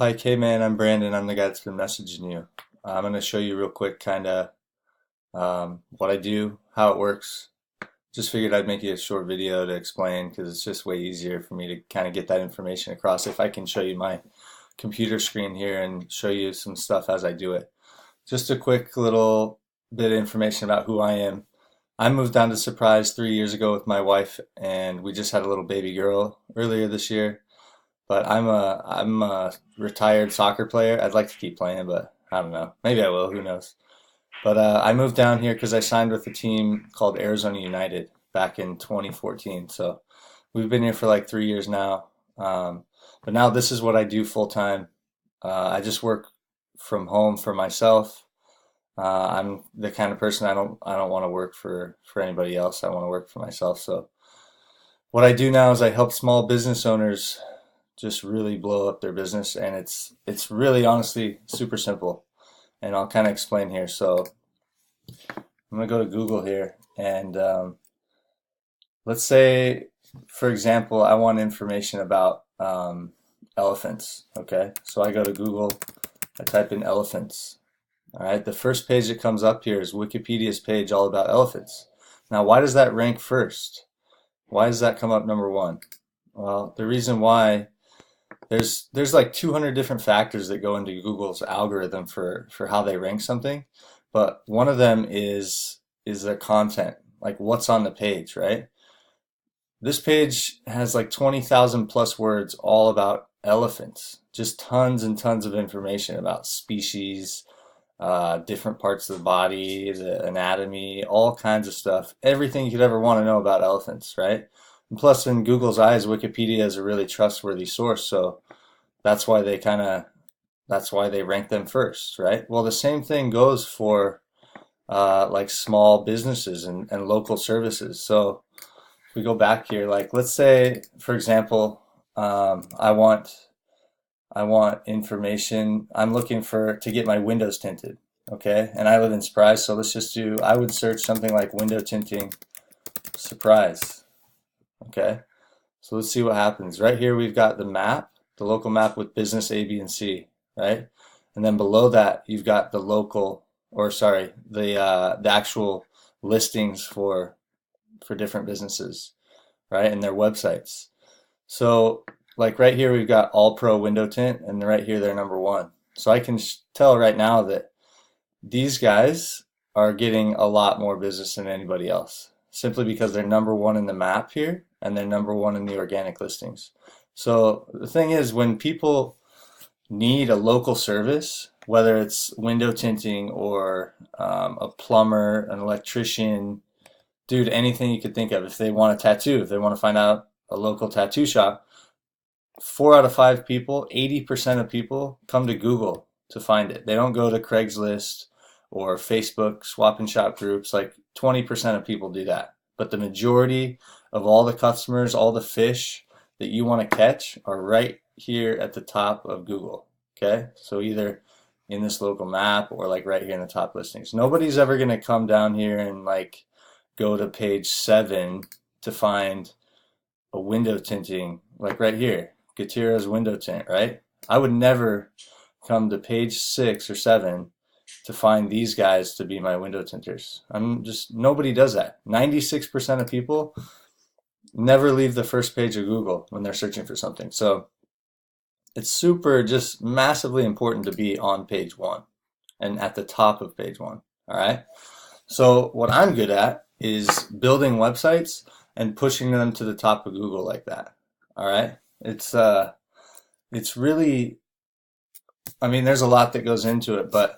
Pike, hey man, I'm Brandon. I'm the guy that's been messaging you. I'm going to show you real quick kind of what I do, how it works. Just figured I'd make you a short video to explain because it's just way easier for me to kind of get that information across if I can show you my computer screen here and show you some stuff as I do it. Just a quick little bit of information about who I am. I moved down to Surprise 3 years ago with my wife, and we just had a little baby girl earlier this year. But I'm a retired soccer player. I'd like to keep playing, but I don't know. Maybe I will. Who knows? But I moved down here because I signed with a team called Arizona United back in 2014. So we've been here for like 3 years now. But now this is what I do full time. I just work from home for myself. I'm the kind of person I don't want to work for anybody else. I want to work for myself. So what I do now is I help small business owners just really blow up their business, and it's really honestly super simple, and I'll kind of explain here. So I'm gonna go to Google here, and let's say, for example, I want information about elephants. Okay, so I go to Google, I type in elephants. All right, the first page that comes up here is Wikipedia's page all about elephants. Now, why does that rank first? Why does that come up number one? Well, the reason why, there's like 200 different factors that go into Google's algorithm for how they rank something, but one of them is their content, like what's on the page, right? This page has like 20,000 plus words all about elephants, just tons and tons of information about species, different parts of the body, the anatomy, all kinds of stuff, everything you could ever want to know about elephants, right? And plus, in Google's eyes, Wikipedia is a really trustworthy source, so that's why that's why they rank them first, right? Well, the same thing goes for like small businesses and local services. So if we go back here, like let's say, for example, I want information. I'm looking to get my windows tinted, okay? And I live in Surprise, so let's just do. I would search something like window tinting Surprise. Okay, so let's see what happens. Right here we've got the map, the local map with business A, B, and C, right? And then below that you've got the local, or sorry, the actual listings for different businesses, right? And their websites. So like right here we've got All Pro Window Tint, and right here they're number one. So I can tell right now that these guys are getting a lot more business than anybody else, simply because they're number one in the map here and they're number one in the organic listings. So the thing is, when people need a local service, whether it's window tinting or a plumber, an electrician, dude, anything you could think of, if they want a tattoo, if they want to find out a local tattoo shop, 4 out of 5 people, 80% of people come to Google to find it. They don't go to Craigslist or Facebook swap and shop groups. Like 20% of people do that. But the majority of all the customers, all the fish that you want to catch are right here at the top of Google. Okay? So either in this local map or like right here in the top listings. Nobody's ever going to come down here and like go to page 7 to find a window tinting, like right here, Gutierrez window tint, right? I would never come to page 6 or 7 to find these guys to be my window tinters. Nobody does that. 96% of people never leave the first page of Google when they're searching for something. So it's super, just massively important to be on page 1 and at the top of page 1. All right. So what I'm good at is building websites and pushing them to the top of Google like that. All right. It's really, I mean, there's a lot that goes into it, but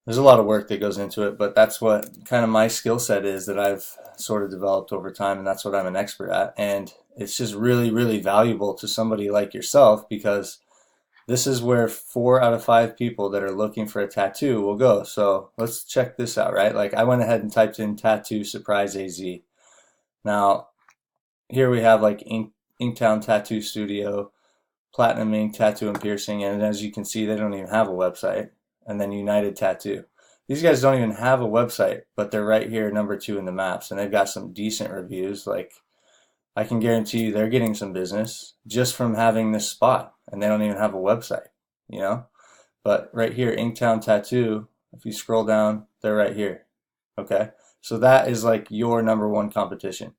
there's a lot of work that goes into it, but that's what kind of my skill set is that I've sort of developed over time, and that's what I'm an expert at. And it's just really, really valuable to somebody like yourself, because this is where 4 out of 5 people that are looking for a tattoo will go. So let's check this out, right? Like I went ahead and typed in tattoo Surprise AZ. Now, here we have like Inktown Tattoo Studio, Platinum Ink Tattoo and Piercing, and as you can see, they don't even have a website. And then United Tattoo. These guys don't even have a website, but they're right here, number 2 in the maps, and they've got some decent reviews. Like I can guarantee you they're getting some business just from having this spot and they don't even have a website, you know? But right here, Inktown Tattoo, if you scroll down, they're right here. Okay? So that is like your number one competition.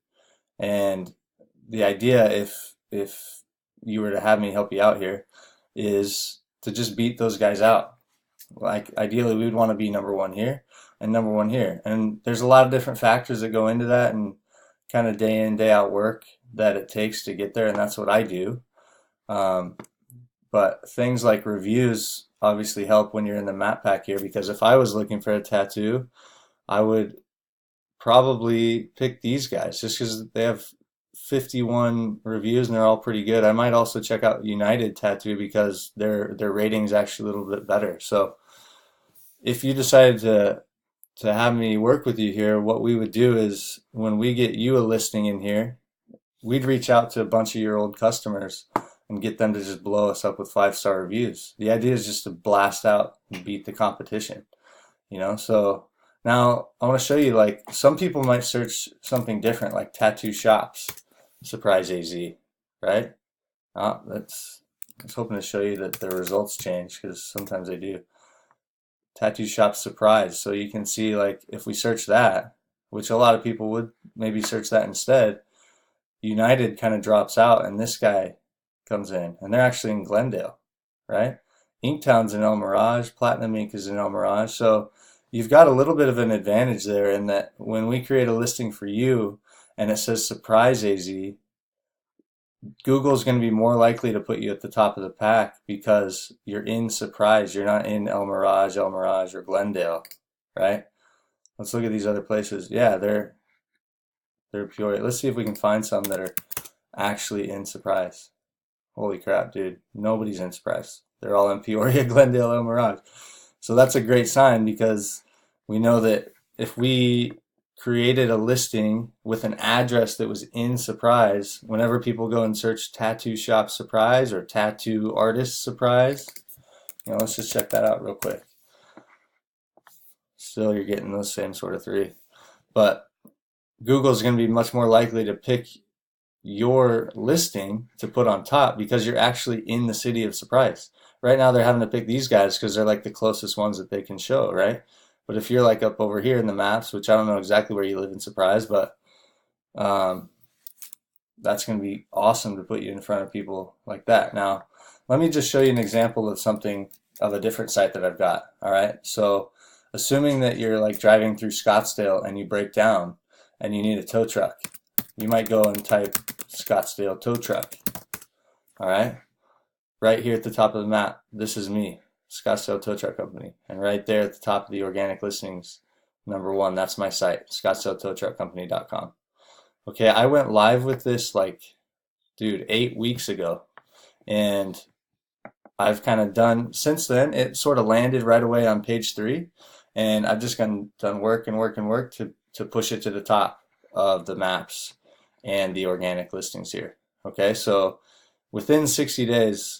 And the idea, if you were to have me help you out here, is to just beat those guys out. Like ideally, we would want to be number one here and number one here. And there's a lot of different factors that go into that, and kind of day in, day out work that it takes to get there, and that's what I do. Um, but things like reviews obviously help when you're in the map pack here, because if I was looking for a tattoo, I would probably pick these guys just because they have 51 reviews and they're all pretty good. I might also check out United Tattoo because their rating is actually a little bit better. So if you decided to have me work with you here, what we would do is when we get you a listing in here, we'd reach out to a bunch of your old customers and get them to just blow us up with 5-star reviews. The idea is just to blast out and beat the competition, you know? So now I want to show you, like, some people might search something different, like tattoo shops, surprise AZ, right? I was hoping to show you that the results change, because sometimes they do. Tattoo shop surprise. So you can see, like, if we search that, which a lot of people would maybe search that instead, United kind of drops out and this guy comes in, and they're actually in Glendale, right? Inktown's in El Mirage, Platinum Ink is in El Mirage. So you've got a little bit of an advantage there in that when we create a listing for you and it says surprise AZ, Google's going to be more likely to put you at the top of the pack because you're in Surprise. You're not in El Mirage, or Glendale, right? Let's look at these other places. Yeah, they're Peoria. Let's see if we can find some that are actually in Surprise. Holy crap, dude. Nobody's in Surprise. They're all in Peoria, Glendale, El Mirage. So that's a great sign, because we know that if we created a listing with an address that was in Surprise, whenever people go and search tattoo shop Surprise or tattoo artist Surprise, let's just check that out real quick. Still, you're getting those same sort of three. But Google's going to be much more likely to pick your listing to put on top because you're actually in the city of Surprise. Right now they're having to pick these guys because they're like the closest ones that they can show, right? But if you're like up over here in the maps, which I don't know exactly where you live in Surprise, but that's going to be awesome to put you in front of people like that. Now, let me just show you an example of something, of a different site that I've got. All right. So assuming that you're like driving through Scottsdale and you break down and you need a tow truck, you might go and type Scottsdale tow truck. All right. Right here at the top of the map, this is me, Scottsdale Tow Truck Company. And right there at the top of the organic listings, #1, that's my site, scottsdaletowtruckcompany.com. Okay, I went live with this, like, dude, 8 weeks ago. And I've kind of done, since then, it sort of landed right away on page 3. And I've just done work and work and work to push it to the top of the maps and the organic listings here. Okay, so within 60 days,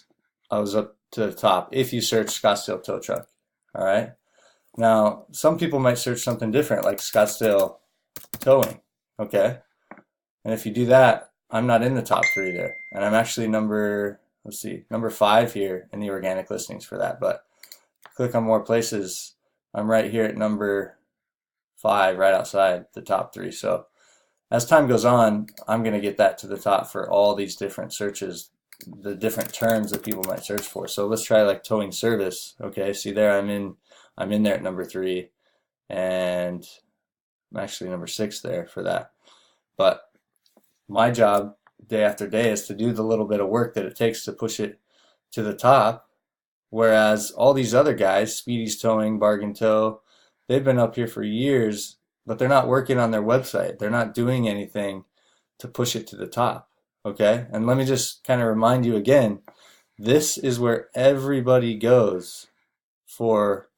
I was up to the top if you search Scottsdale tow truck. All right. Now, some people might search something different, like Scottsdale towing. Okay. And if you do that, I'm not in the top 3 there. And I'm actually number 5 here in the organic listings for that. But click on more places. I'm right here at number 5, right outside the top 3. So as time goes on, I'm going to get that to the top for all these different searches, the different terms that people might search for. So let's try like towing service. Okay, see there, I'm in there at number 3, and I'm actually number 6 there for that. But my job day after day is to do the little bit of work that it takes to push it to the top, whereas all these other guys, Speedy's Towing, Bargain Tow, they've been up here for years, but they're not working on their website. They're not doing anything to push it to the top. Okay, and let me just kind of remind you again, this is where everybody goes for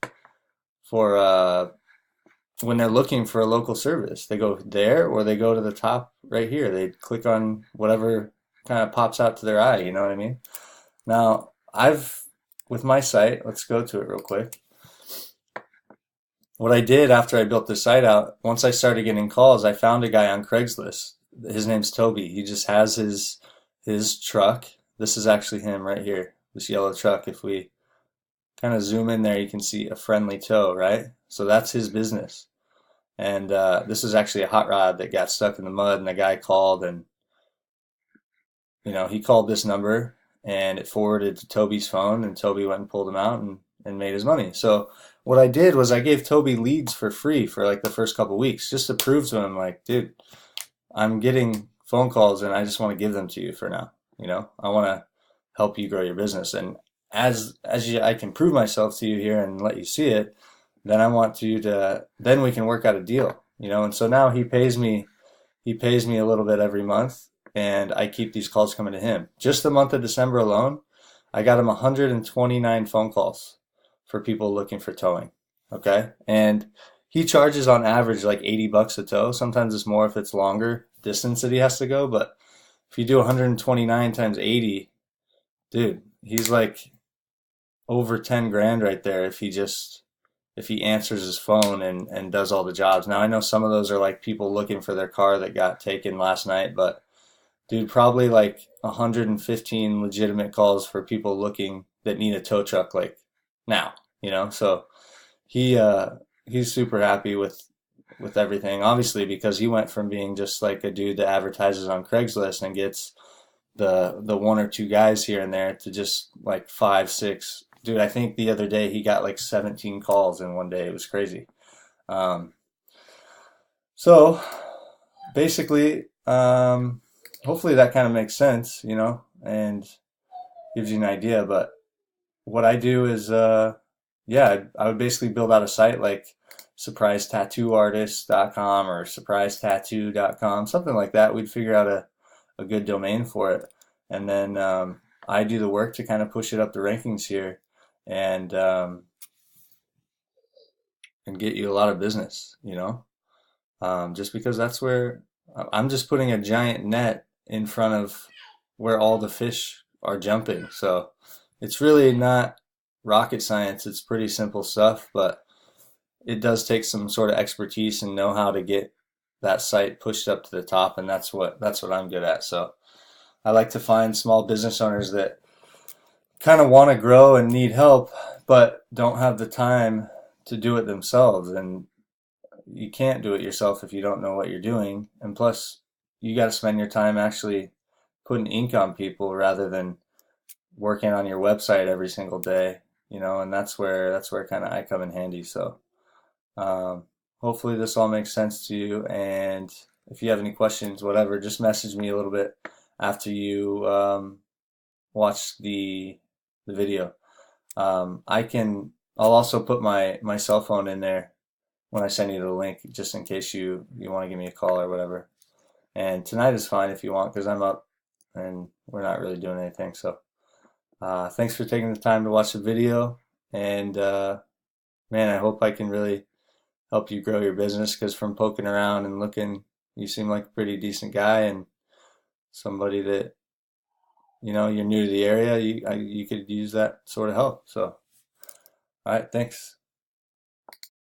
when they're looking for a local service. They go there, or they go to the top right here. They click on whatever kind of pops out to their eye, you know what I mean? Now, with my site, let's go to it real quick. What I did after I built the site out, once I started getting calls, I found a guy on Craigslist. His name's Toby. He just has his truck. This is actually him right here. this yellow truck. If we kind of zoom in there, you can see a friendly tow, right? So that's his business. And this is actually a hot rod that got stuck in the mud, and the guy called, and he called this number, and it forwarded to Toby's phone, and Toby went and pulled him out and made his money. So what I did was I gave Toby leads for free for like the first couple weeks, just to prove to him, like, dude, I'm getting phone calls, and I just want to give them to you for now. I want to help you grow your business, and I can prove myself to you here and let you see it, then I want you to, then we can work out a deal. And so now he pays me a little bit every month, and I keep these calls coming to him. Just the month of December alone, I got him 129 phone calls for people looking for towing. Okay? And he charges on average like $80 a tow. Sometimes it's more if it's longer distance that he has to go, but if you do 129 times 80, dude, he's like over 10 grand right there if he answers his phone and does all the jobs. Now I know some of those are like people looking for their car that got taken last night, but dude, probably like 115 legitimate calls for people looking that need a tow truck like now, So he he's super happy with everything, obviously, because he went from being just like a dude that advertises on Craigslist and gets the one or two guys here and there to just like 5, 6. Dude, I think the other day he got like 17 calls in one day. It was crazy. Um, so basically, hopefully that kind of makes sense, and gives you an idea. But what I do is, yeah, I would basically build out a site like surprisetattooartist.com or surprisetattoo.com, something like that. We'd figure out a good domain for it. And then I do the work to kind of push it up the rankings here and get you a lot of business, just because that's where I'm just putting a giant net in front of where all the fish are jumping. So it's really not rocket science. It's pretty simple stuff, but it does take some sort of expertise and know how to get that site pushed up to the top, and that's what I'm good at. So I like to find small business owners that kind of want to grow and need help, but don't have the time to do it themselves. And you can't do it yourself if you don't know what you're doing. And plus, you got to spend your time actually putting ink on people rather than working on your website every single day, and that's where kind of I come in handy. So hopefully this all makes sense to you. And if you have any questions, whatever, just message me a little bit after you watch the video. I'll also put my cell phone in there when I send you the link, just in case you want to give me a call or whatever. And tonight is fine if you want, because I'm up and we're not really doing anything. So thanks for taking the time to watch the video. And man, I hope I can really help you grow your business, because from poking around and looking, you seem like a pretty decent guy and somebody that, you're new to the area. You could use that sort of help. So, all right, thanks.